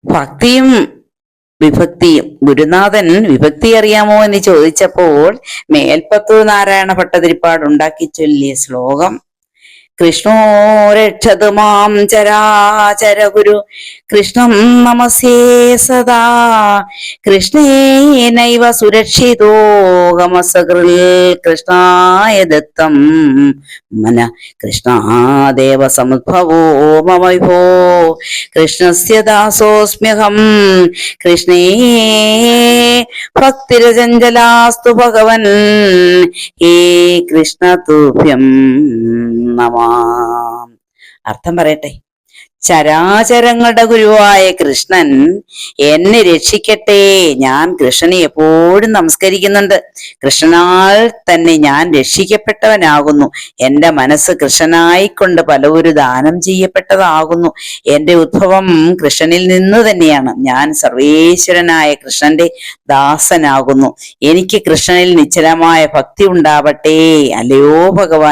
ഭക്തിയും വിഭക്തിയും. ഗുരുനാഥൻ വിഭക്തി അറിയാമോ എന്ന് ചോദിച്ചപ്പോൾ മേൽപ്പത്തൂർ നാരായണ ഭട്ടതിരിപ്പാട് ഉണ്ടാക്കി ചൊല്ലിയ ശ്ലോകം: കൃഷ്ണോ രക്ഷതു മാം ചരാചര ഗുരു കൃഷ്ണം നമസ്യേ സദാ കൃഷ്ണേനൈവ സുരക്ഷിതോഹമസകൃൽ കൃഷ്ണായ ദത്തം മന കൃഷ്ണാദേവ സമുദ്ഭവോ മമ വിഭോ കൃഷ്ണസ്യ ദാസോസ്മ്യഹം കൃഷ്ണേ ഭക്തിരചഞ്ചലാസ്തു ഭഗവൻ ഹേ കൃഷ്ണ തുഭ്യം നമഃ. അർത്ഥം പറയട്ടെ. ചരാചരങ്ങളുടെ ഗുരുവായ കൃഷ്ണൻ എന്നെ രക്ഷിക്കട്ടെ. ഞാൻ കൃഷ്ണനെ എപ്പോഴും നമസ്കരിക്കുന്നുണ്ട്. കൃഷ്ണനാൽ തന്നെ ഞാൻ രക്ഷിക്കപ്പെട്ടവനാകുന്നു. എന്റെ മനസ്സ് കൃഷ്ണനായിക്കൊണ്ട് പലവരു ദാനം ചെയ്യപ്പെട്ടതാകുന്നു. എന്റെ ഉദ്ഭവം കൃഷ്ണനിൽ നിന്ന് തന്നെയാണ്. ഞാൻ സർവേശ്വരനായ കൃഷ്ണന്റെ ദാസനാകുന്നു. എനിക്ക് കൃഷ്ണനിൽ നിശ്ചലമായ ഭക്തി ഉണ്ടാവട്ടെ. അല്ലയോ ഭഗവാൻ.